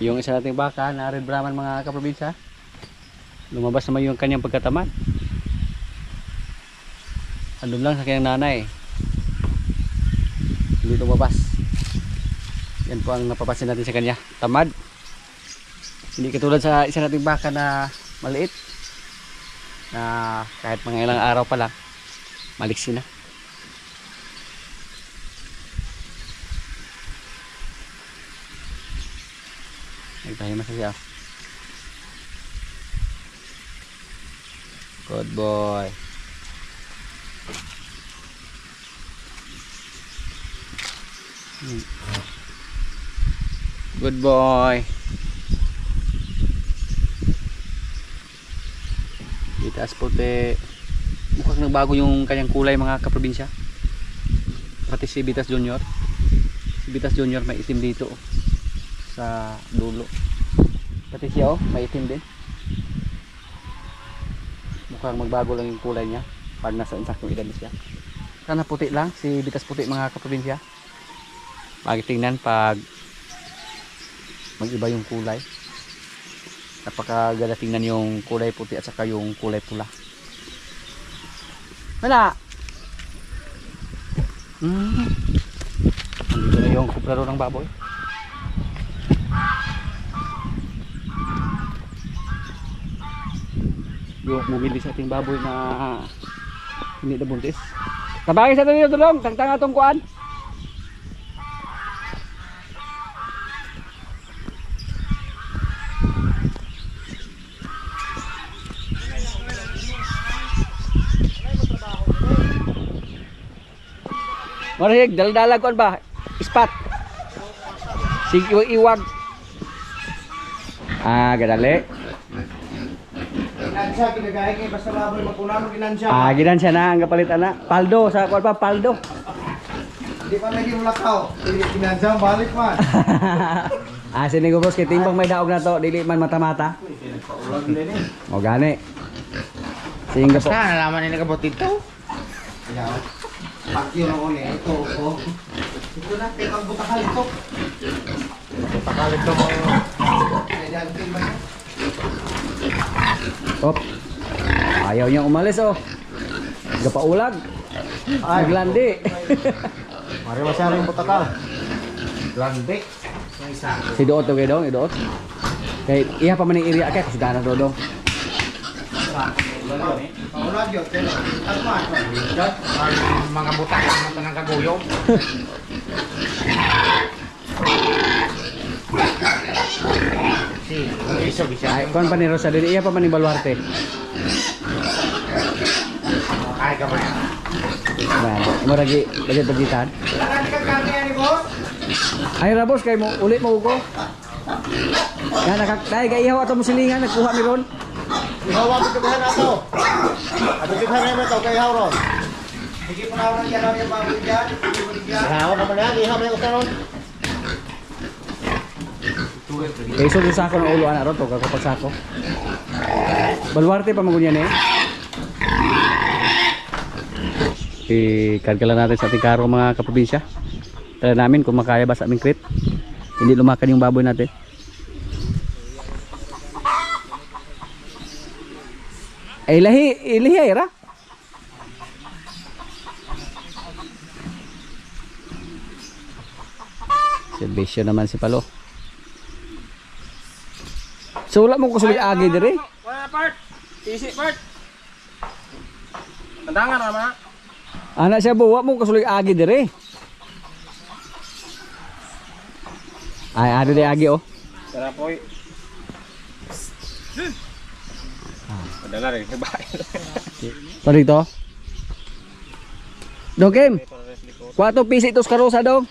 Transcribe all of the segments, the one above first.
Yung isa nating baka na Red Brahman mga kaprobinsya, lumabas naman yung kanyang pagkatamad. Andun lang sa kanyang nanay, hindi lumabas. Yan po ang napapansin natin sa kanya, tamad. Hindi katulad sa isa nating baka na maliit, na kahit mga ilang araw pa lang maliksi na. Nagpahimas na siya. Good boy. Good boy. Bitas puti. Mukhang nagbago yung kanyang kulay mga kaprobinsya. Pati si Bitas Junior. Si Bitas Junior may itim dito sa dulo. Pati siya may itim din. Mukhang magbago lang yung kulay niya pag nasa insaktong edad siya. Sana puti lang si Bitas puti mga kaprobinsya. Tingnan pag mag-iba yung kulay. Napakaganda tingnan yung kulay puti at saka yung kulay pula. Mana? Andito na yung kuplaro ng baboy. Yung bumili sa ating baboy na hindi na buntis. Tabagin sa ito tulong, tangtang atong kuan. Marahig, dala-dala kuan ba? Ispat. Sige iwag. Gadali. Ginansya, ginagaya kayo basta baboy mapunan mo ginansya. Ginansya na, ang kapalit na. Paldo, sa kuan pa, paldo. Hindi pa lagi mo lakaw. Ginansya, balik man. Sinigo bros, kay timbang may daog na to, dili man mata-mata. Paulag din eh. O gani. Singga po. Basta, nalaman nila kabot ito. Pakyo na ko niya. Ito, oh. Ito na, tekang butakal ito. Butakal ito mo. Kailantin ba ito? Op. Ayaw niyang umalis oh. Gapaulag. Naglandi. Mari masyari yung butakal. Landi. Si Doot to kayo dong, Doot. Kay iya pa man ng area kay kasi dana do. Paulag yun. Tagman. Mga butak ang tanang kaguyong. Iso bisa. Ay, kon pa ni Rosa dili iya pa man ni Baluarte. Ay kamay. Nah, mo ragi bagitan. Kailangan ka kami yan, boss? Ay rabos kay mo ulit mo ugo. Nga nakakday kay ihaw ato mo silingan nagkuha mi ron. Ihawa mo tugahan ato. Ato tugahan naman ito kay Hauron. Sige po na ako ng yanaw yung baboy dyan. Rawa ka pala, ihaw mo yung usaron. Kay iso sa sako ng ulo ana ron to kapag sako. Baluarte pa magunyan eh. Ikarga lang natin sa ating karo mga kaprobinsya. Tala namin kung makaya ba sa aming crate. Hindi lumakan yung baboy natin. Ay ilahi ay ra. Servisyo naman si Palo. So wala mo kusulig agi dire. Wala part. Isi part. Tandangan naman. Ana siya buwa mo kusulig agi dire. Ay ado di agi oh. Tara po. Padala rin, bahay. So dito. Dong Kim. 4 pisitos karosa dong.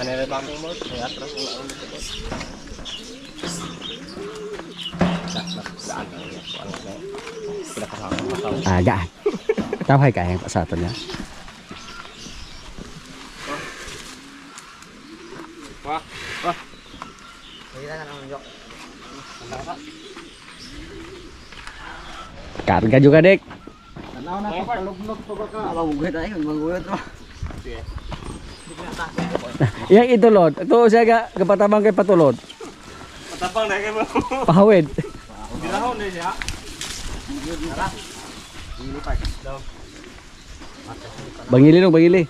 Ano rin ba mo? Kaya atras mo lang ulit ito. Gaan. Tawhay kaya sa ato niya. Wah, wah. Karga juga dek. Tanaw na to, kalugnot to ka. Magugod tayo, magugod to. Yang itulod. Ito siya kapatabang kay patulod. Patapang na kayo mo. Pahawid. Ginahon na siya. Bangili nung bangili.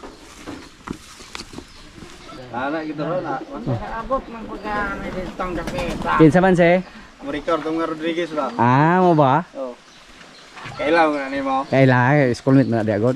Ana gitu ron. Abot man pagka may ditong gabi. Kinsa man siya? Mo Ricardo nga Rodriguez ba? Ah, mo ba? Oh. Kailaw nga ni mo. Kailangan schoolmate na di agad.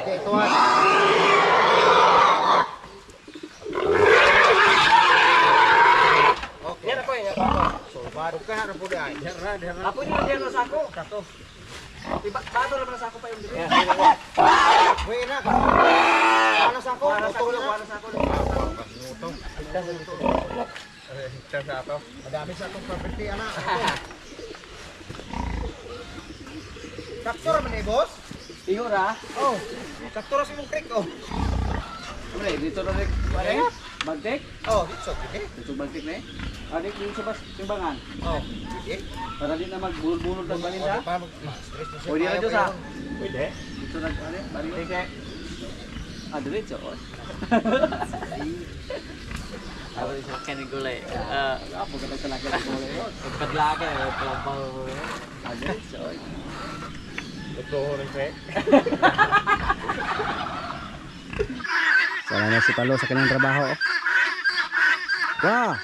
Okay, tuwan. Yan ako yan. So, baru ka na po ay. Apo niyo diyan sa ako. Kato. Bato lang sa ako pa yung dito. Wait na. Ano sa ko? Utol na. Sa ako. Utol. Sa ato. Madami sa atong property ana. Sakto ra man eh, boss. Tingura. Oh. Sakto ra si mong creek oh. Pre, dito na rin. Pare, bagtik. Oh, it's okay. Dito bagtik na eh. Adik yung sa timbangan. Oh. Sige. Para di na magbulol-bulol ng balinda. Stress na siya. Pwede na dyan sa. Pwede. Dito na ano, balinda. Ah, diretso. Ako isa kanin gulay. Apo ka talaga ng kulay yun. Pagkadlaka, palabaw. Ah, diretso. Ito rin pe. Sana na si Palo sa kanyang trabaho. Wow!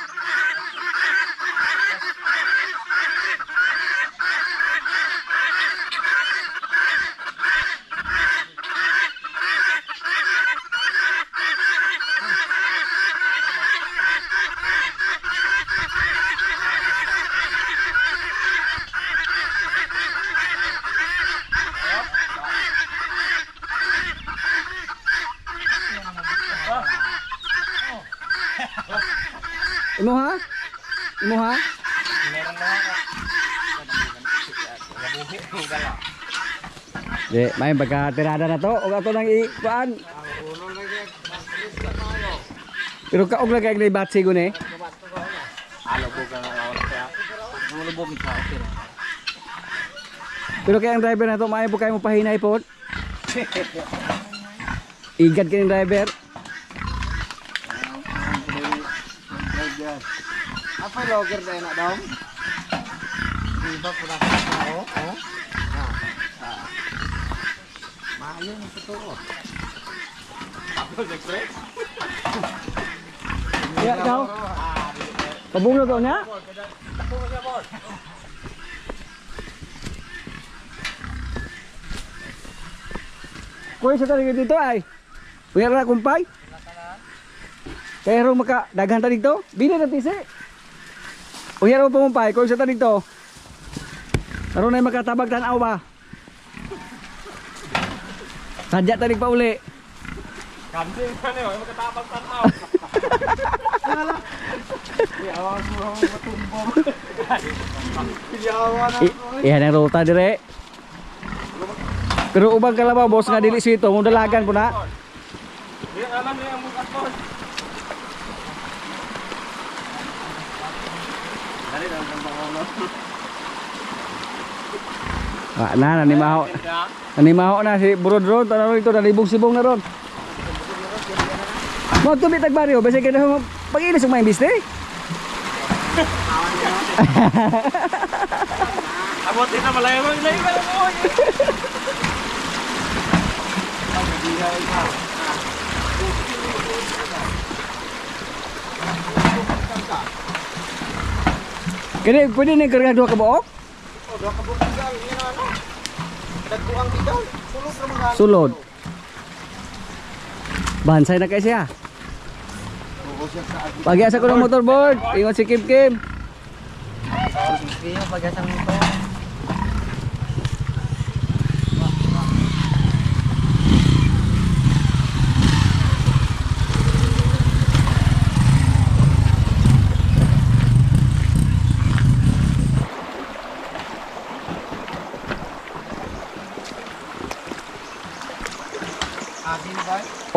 Imo ha? Imo ha? Meron na ako. Nabuhi ang gala. Di, may pagkatirada na to. O ato nang ikuan. Pero kaog lang kayong naibatsi ko ni. Alubog ka na ako kaya. Nulubog ka okay na. Pero kayang driver na to, maayo po kayo mo pahinay po. Igad kayong driver. Apa logger na ina daw? Iba pula sa tao, oh. Maayo na sa tuo. Ako express. Ya, daw. Pabunglo daw niya? Kuya sa talig dito ay. Punya ra kumpay. Kaya ro maka daghan ta dito. Bili na tisi. Punya ra pamumpay kuya sa talig dito. Karon ay makatabag tan-aw ba? Sadya talig pa uli. Kambing ka niyo, magkatapag tanaw. Awas mo ang matumbong. Yawa na. Iyan ang ruta dire. Pero ubang kalabaw boss nga dili sito, mo dalagan po na. Di alam niya ang mukat boss. Dali lang ang pangono. Nanimaho na si Burod Rod, ano ito, nalibong-sibong na ron. Mo tubig tagbaryo, basta kaya pag-ilis ang mga biste. Abot din na malayo mo, ilayo ka lang mo. Kaya pwede na karga dua ka buok? Oh, dua ka buok bigal, yan ano. Dagkuang bigal, sulod ra mga. Sulod. Bansay na kayo siya. Pagi asa ko ng motorboard, ingon si Kim Kim. Sige, pag-asang mo.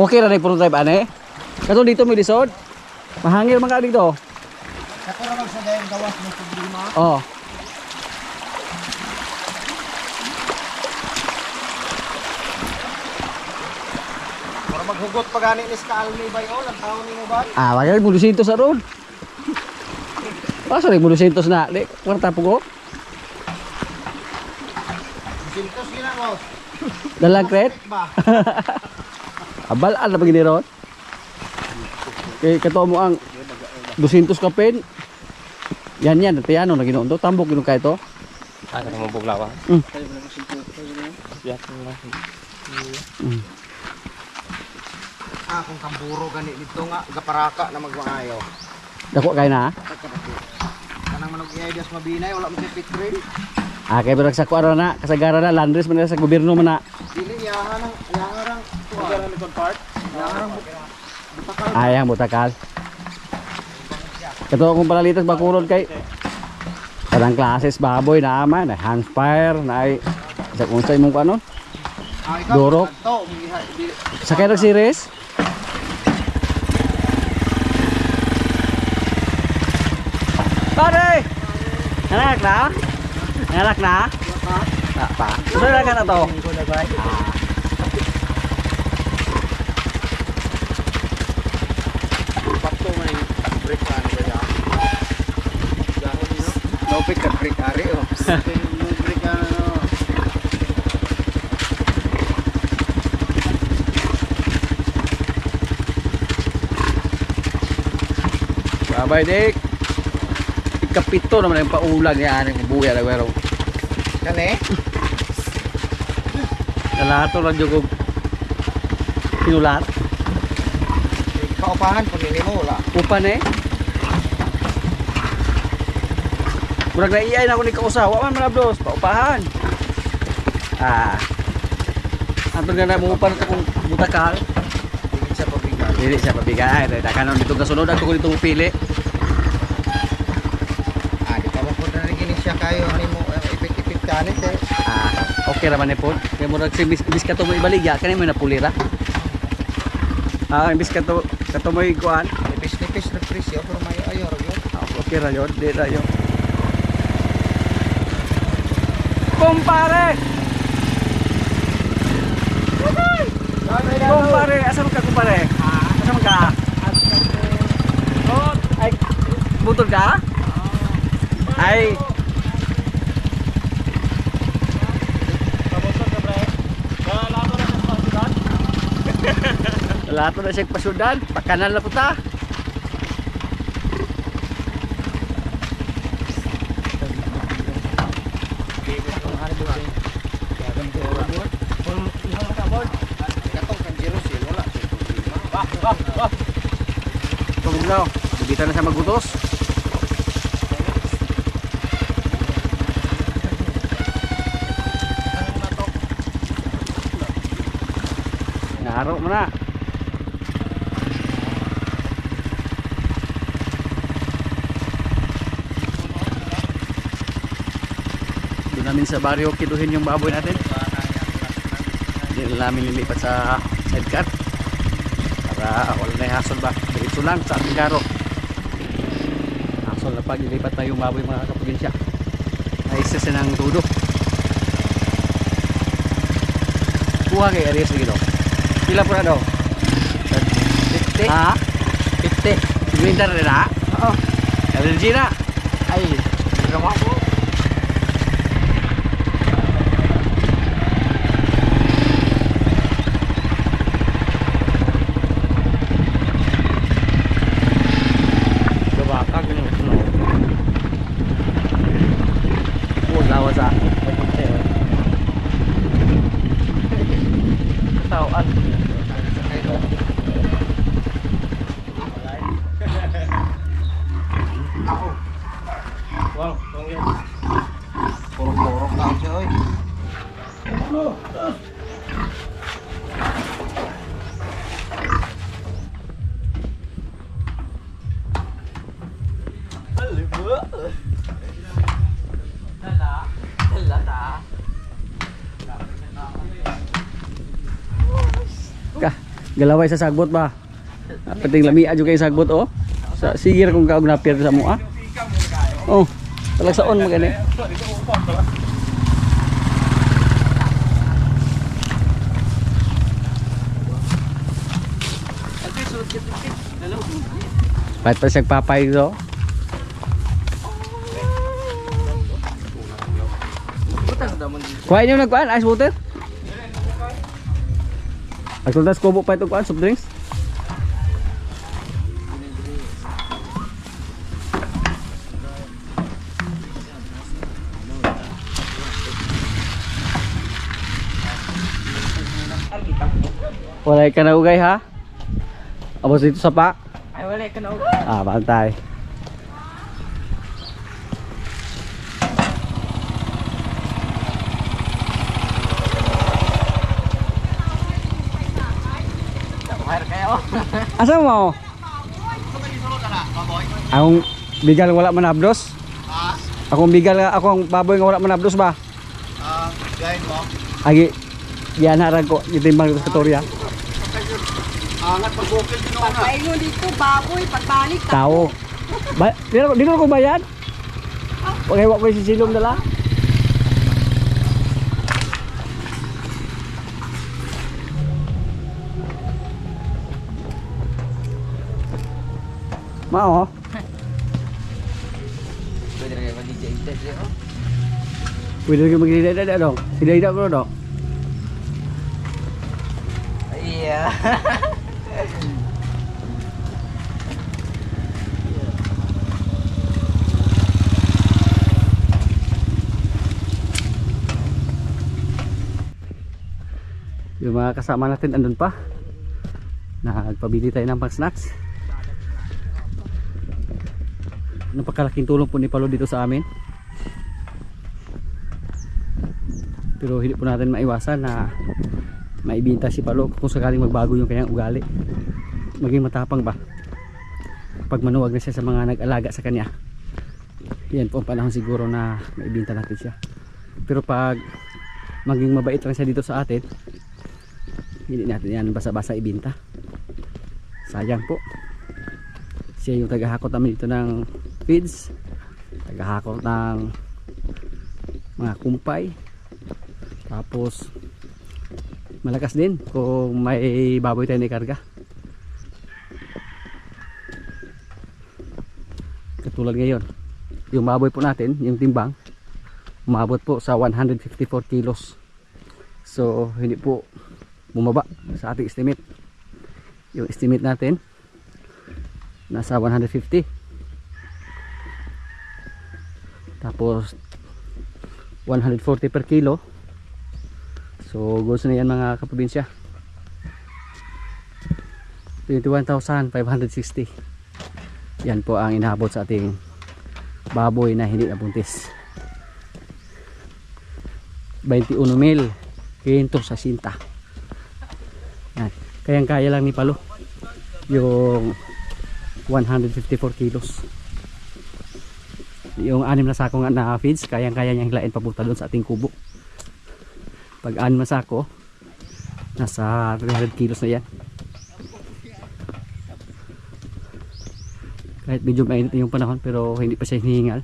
Okay ra na yung drive ane. Kato dito may lisod. Mahangil man ka dito. Ako naman sa dayang gawas ng problema. Oh. Para maghugot pa gani ni Ska Almi ba yun? Ang tao ni mo ba? Ah, wala mo 200 sa road. Pasa rin mo 200 na. Di, kwarta po ko. Sintos gina mo. Dalang kret. Ba? Abalaan na pag ron. Kay kato mo ang 200 ka pen. Yan yan, tiyano na ginoon to. Tambok ginoon kay to. Ah, kaya mo buglawa. Ah, kung kamburo gani dito nga gaparaka na magmangayo. Dako kay na. Kanang manog ideas mabinay wala mo si Pitrin. Ah, kay birag sa kuara na, kasagaran na landres man na sa gobyerno man na. Dili yaharang tuwa. Ni part. Yaharang butakal. Ayang butakal. Kato akong palalitas bakurod kay kadang klases baboy na ama na handfire na ay sa unsay mong ano. Ah, ikaw. Dorok. To, Sakay ra series. Pare! Anak na? Anak na? Pa. Sudah ka na to. Pato man break pa ni ba? No pick ka break are oh. No break ano. Babay dik. Ikapito naman yung paulag yan ang buya na pero. Kani? Nalato lang yung pinulat. Kaupahan pag nili mo wala. Upan eh. Murag na iay na ako ni kausawa man manabdos. Paupahan. Ah. Antong na umupan ito kung butakal. Dili sa pabigal. Dili siya pabigay. Kanon dito kasunod ako dito pili. Ah, di pa mo po na gini siya kayo ani mo ipit-ipit kanit eh. Ah, okay raman ni po. Kaya murag si bis ka to mo ibaligya kanay mo napulira. Ah, imbis ka to mo ikuan. Nipis-nipis na presyo pero may ayor yun. Ah, okay ra yun, di ra yun. Kumpare! Kumpare, asa man ka kumpare? Asa man ka? Oh, ay butol ka? Ay. Lato na siya pasudan, pakanan na puta. Katong kan Jerusalem wala. Pagulaw, bibita na siya magutos. Naro mo na. Doon namin sa baryo kiduhin yung baboy natin. Hindi na namin lilipat sa sidecar para wala na yung hasol ba. Diretso lang sa ating karo. Hasol na pag ilipat na yung baboy mga kaprobinsya. Ay isa siya ng tudo. Kuha kay Arias lagi daw. Pila po na daw? 50? Ha? 50. Winter rin ha? Oo. Allergy na? Ay, ginawa ko. Gabaka, ganyan ko no. Huwag lawa sa katawan. Wow, Purok-purok ka siya oy. Galaway sa sagbot ba? Pating lamia jud kay sagbot oh. Sa sige ra kung kaog napir sa mo ah. Oh, talagsaon magani. Pat pa siyang papay do. Kuha niyo nagkuan ice water? Agsultas kubo pa ito kuan soft drinks? Wala ka na ugay ha? Abos dito sa pa? Ay, wala ka na. Ah, bantay. Asa mo? Akong bigal wala manabdos? Akong bigal akong baboy nga wala manabdos ba? Gain mo. Agi yan harag ko itimbang sa Katorya. Angat pag-bukid din ako na. Pagpaingon dito, baboy, pagbalik. Tao. Ba, dito ko bayad? Okay, wak ko si silong dala. Mao. Pwede na kayo mag-DJ interview. Pwede ka mag-dida dong. Dida ko dong. Iya. Yung mga kasama natin andun pa. Nagpabili tayo ng pang snacks. Napakalaking tulong po ni Palo dito sa amin. Pero hindi po natin maiwasan na maibinta si Palo kung sakaling magbago yung kanyang ugali. Maging matapang ba pag manuwag na siya sa mga nag-alaga sa kanya. Yan po ang panahon siguro na maibinta natin siya. Pero pag maging mabait lang siya dito sa atin, hindi natin yan basa-basa ibinta. Sayang po. Siya yung tagahakot namin dito ng feeds, tagahakot ng mga kumpay, tapos malakas din kung may baboy tayo na ikarga. Katulad ngayon, yung baboy po natin, yung timbang, umabot po sa 154 kilos. So hindi po bumaba sa ating estimate. Yung estimate natin nasa 150. Tapos 140 per kilo. So goals na yan mga kaprobinsya. 21,560. Yan po ang inaabot sa ating baboy na hindi nabuntis. 21,560. Yan. Kayang kaya lang ni Palo yung 154 kilos. Yung 6 na sako nga na feeds, kayang kaya niyang hilain papunta doon sa ating kubo. Pag 6 na sako, nasa 300 kilos na yan. Kahit medyo mainit yung panahon, pero hindi pa siya hinihingal.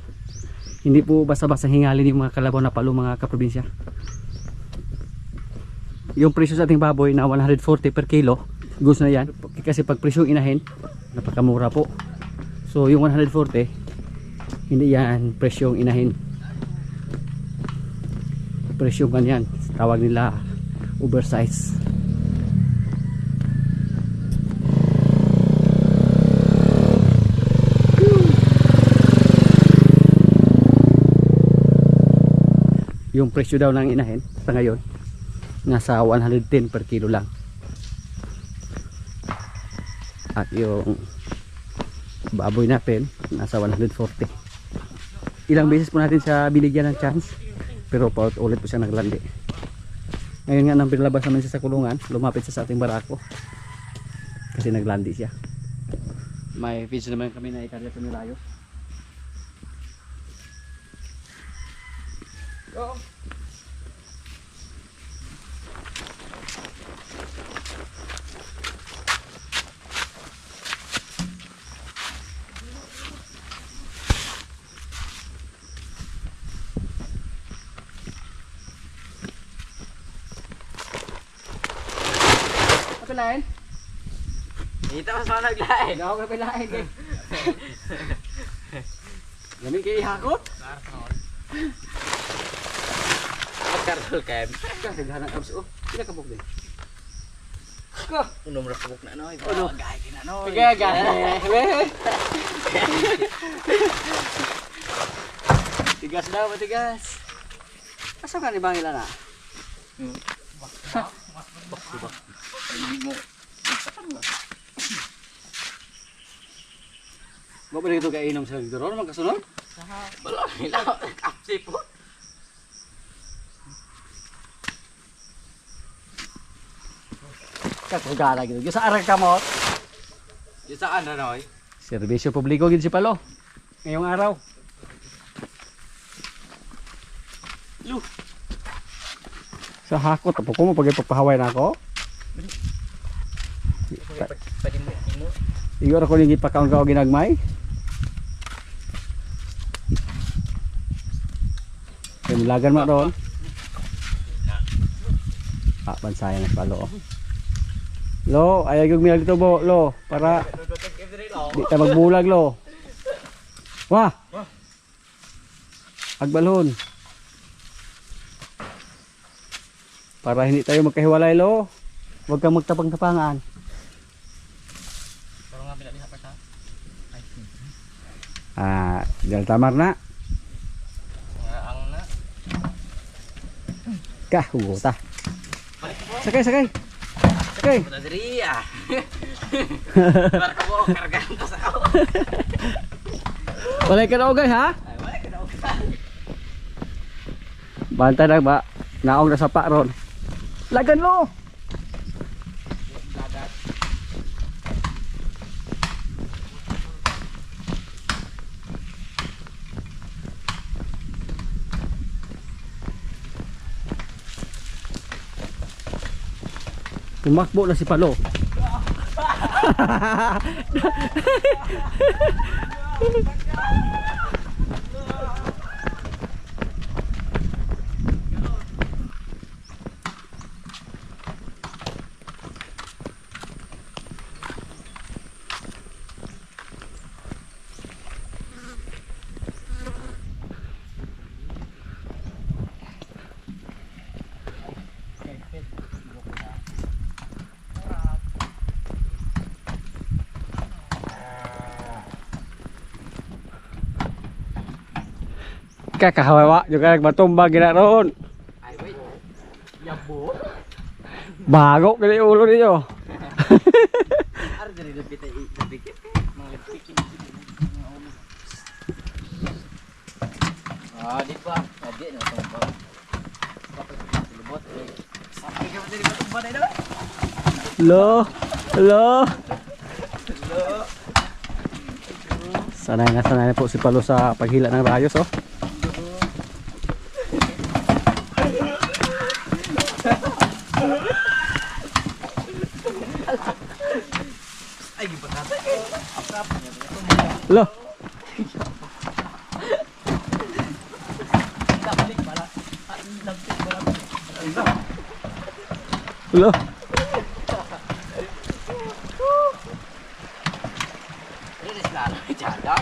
Hindi po basta-basta hingalin yung mga kalabaw na Palo mga kaprobinsya. Yung presyo sa ating baboy na 140 per kilo, gusto na yan. Kasi pag presyong inahin, napakamura po. So yung 140, hindi yan presyong inahin. Presyong ganyan, tawag nila oversize. Yung presyo daw ng inahin sa ngayon nasa 110 per kilo lang. At yung baboy natin nasa 140. Ilang beses po natin siya binigyan ng chance, pero paulit po siya naglandi. Ngayon nga nang pinalabas naman siya sa kulungan, lumapit siya sa ating barako kasi naglandi siya. May feeds naman kami na ikarya sa Milayo. Go! lain? Dito ka sa naglain. Hindi ako kapilain eh. Lamig kayo ihakot? Karol kem. Daghanan abs oh. Sila kabog din. Unom ra kubok na noy. Uno. Gay kina noy. Gagay. Tigas daw, matigas. Asa ka ni Bangila na? Hindi mo. Mo ba dito kainom sa dito ron magkasunod? Wala nila. Kapsi po. Kakugala gitu. Sa arang kamot. Yung saan na noy? Serbisyo publiko gid si Palo. Ngayong araw. Lu. Sa hakot apo ko mo pagpapahaway na ako. Pwede mo imo. Igor ako ning ipakaon ka og ginagmay. Kamilagan mo ron. Bansayan na Palo. Lo, ayaw yung minag dito bo, lo, para di ta magbulag lo. Wah. Agbalon. Para hindi tayo magkahiwalay lo. Huwag kang magtapang-tapangan. Pero nga pinali sa pata. Dahil tamar na. Ang na. Huwota. Sakay, sakay. Sakay. Puta diri ah. Barka mo kargahan ta sa ako. Walay ka na ogay ha? Ay wala ka daw. Bantay na ba? Naong na sa pa ron. Lagan lo. Tumakbo na si Palo. Kakahawa juga nagbatumba gina ron. Ay wait. Yabo. Bago kali ulo ninyo. Ar diri dapit ay dapit. Mga pikin. Di pa. Adi na tumba. Lubot. Sapay ka diri tumba na daw. Lo. Lo. Sanay na po si Palo sa paghila ng rayos oh. Ay gipatata. Lo. Lo. Ini selalu jaga.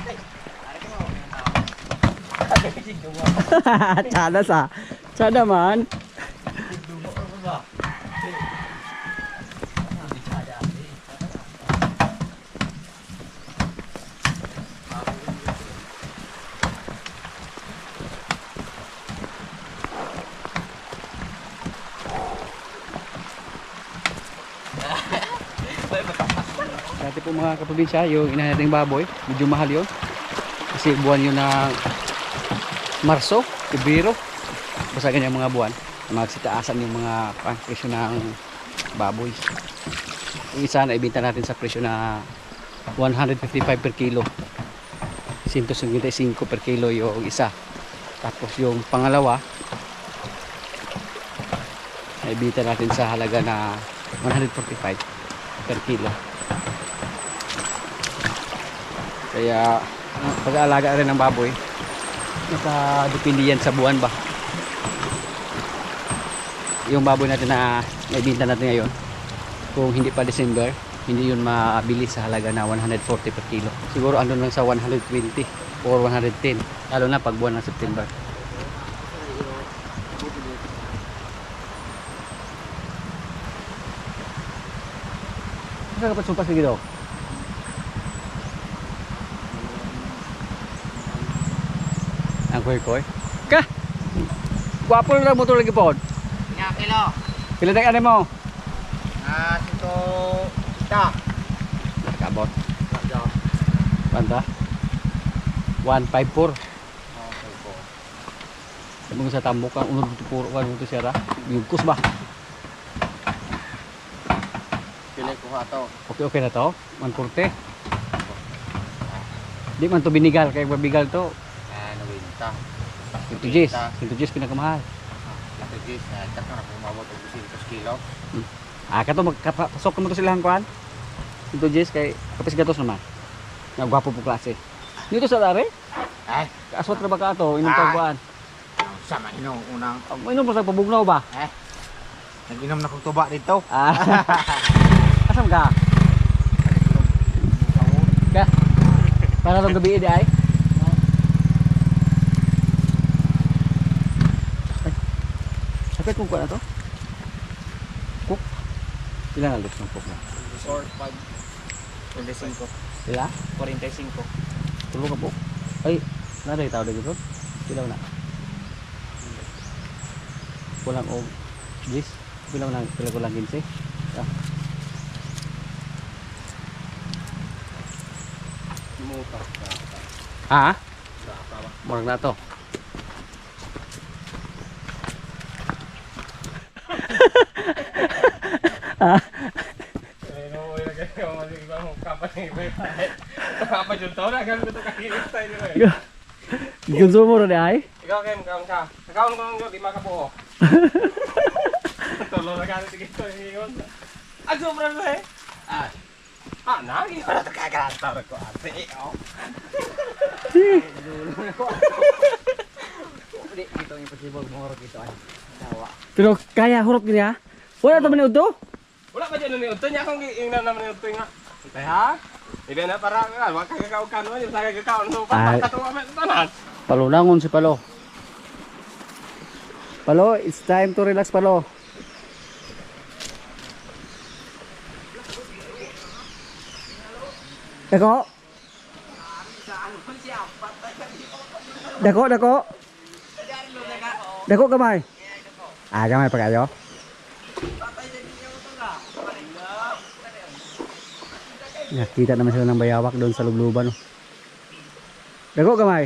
Chada sa. Chada man. Dati po mga kaprobinsya, yung inahin nating baboy, medyo mahal yun. Kasi buwan yun ng Marso, Pebrero. Basta ganyan mga buwan. Magsitaasan yung mga presyo ng baboy. Yung isa na ibenta natin sa presyo na 155 per kilo. 155 per kilo yung isa. Tapos yung pangalawa, na ibenta natin sa halaga na 145 per kilo. Kaya pag-aalaga rin ng baboy, nakadepende yan sa buwan ba. Yung baboy natin na naibinta natin ngayon, kung hindi pa December, hindi yun mabili sa halaga na 140 per kilo. Siguro andun lang sa 120 or 110, lalo na pag buwan ng September. Saan ka pa sumpas lagi daw? Ang koy-koy. Ka! Guwapo lang motor lagi po. Nga kilo. Pila na ano mo? Sito ta. Nakabot. Banta? 154. Sabi mo sa tambok ka, unod ito puro ka ito siya ra. Yugkos ba? Pilay ko nga to. Okay na to? 140. Di man to binigal, kaya mabigal to. Nawinta. 110 pinakamahal. Ito gis, tak na pumabot og 200 kilo. Kato magpasok mo to silang kuan. 110 kay kapis gatos naman. Nga gwapo po klase. Dito sa dare? Ay, Kaaswat na ba ka to? Inom ka kuan. sama inong unang Inom pa sa pabugnaw ba? nag-inom na kong tuba dito. Asam ka? Ka? Para tong gabi di ay? Sakit mo ko na to? Cook? Ilan ang luto ng cook na? 45. Ila? 45. Tulog ka po. Ay, naday tao dito. Pilaw na. Kulang og 10. Pilaw na, pila ko lang 15. Ah? Murag na to. Ginso mo na ay? Ikaw kayo magkakaon ka. Nakaon ko ng di makabuo. Tolong na kami sige to ingon. Ang sobra na eh. Nagi para ta kagatar ko ate. Di dito yung possible mo dito ay. Tawa. Pero kaya hurot niya. Wala to man uto. Wala pa dyan ni unto niya akong ingnan naman ni unto nga. Tay ha? Ibe na para nga wa kagakaon kan mo yung sa kagakaon so Ay. katuwa man tanan. Palo nangon si Palo. Palo, it's time to relax Palo. Dako. Dako. Dako kamay. Kamay pa kayo. Nakita naman sila ng bayawak doon sa lubluban. Dako kamay.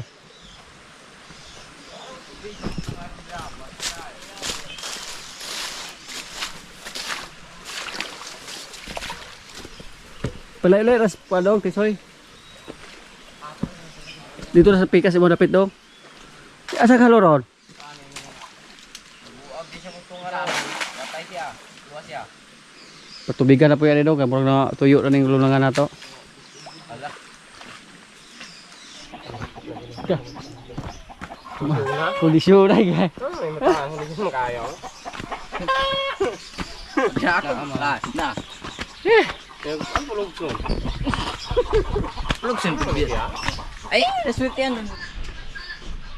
Palay-lay ras pa dong tisoy. Dito na sa pikas mo dapit dong. Asa ka loron? Buag di siya kung nga patay siya. Tuwa siya. Patubigan na po yan dong, kamurag na tuyo na ning lunangan nato. Kondisyon na gay. May matahan hindi mo kayo. Siya ako last na. Ang pulog ko. Lugsin po biya. Ay, reswerte yan.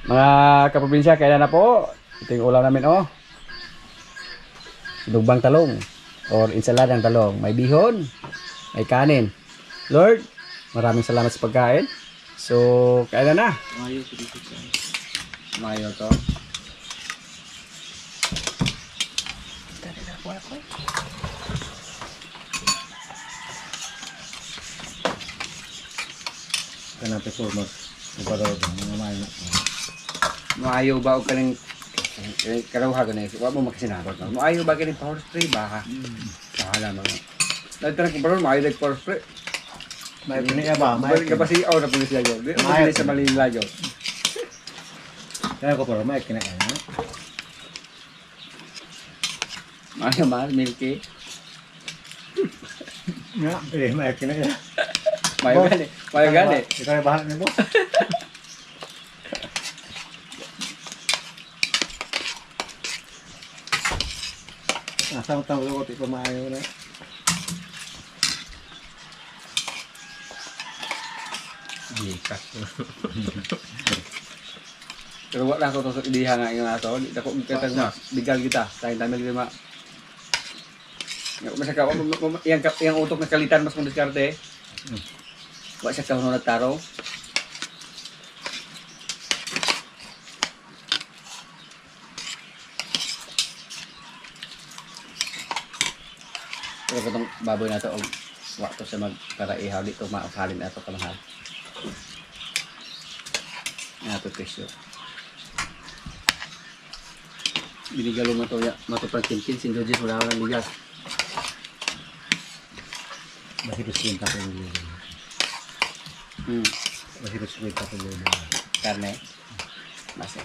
Mga kaprobinsya, kailan na po? Ito yung ulam namin oh. Dugbang talong or ensaladang talong. May bihon, may kanin. Lord, maraming salamat sa pagkain. So, kailan na? Mayo to. Kanang performance. Ibarod mga mayo. Maayo ba o kaning karawha ka na ito? Huwag mo makasinabot. Maayo ba kaning power spray ba? Bahala mga. Nagtanong ko ba ron, maayo power spray. May piniya ba? Balik ka pa si na pulis layo. Di mo Maayo. pili sa mali layo. Kaya ko pero may kinaya. Maayo mahal, milky. Nga, may kinaya. Maayo gani. Maayo gani. Ikaw ay bahala nimo. Asam tang ko ti pamayo na. Gikas. Pero wala ko to ideya nga yung ato. Di ako kita nga bigal kita. Tayo tayo lima. Masa ka yang utok na kalitan mas kung diskarte. Wa siya kahunong na taro. Pero itong baboy na to, wakto siya magkaraihaw dito, maakahalin na ito kamahal. Yan ito presyo. Binigalo mo ito, matupang kinkin, sindojis, wala ka ng bigas. Mahirap kwenta ko yung lulu. Mahirap kwenta ko yung lulu. Karne. Masih.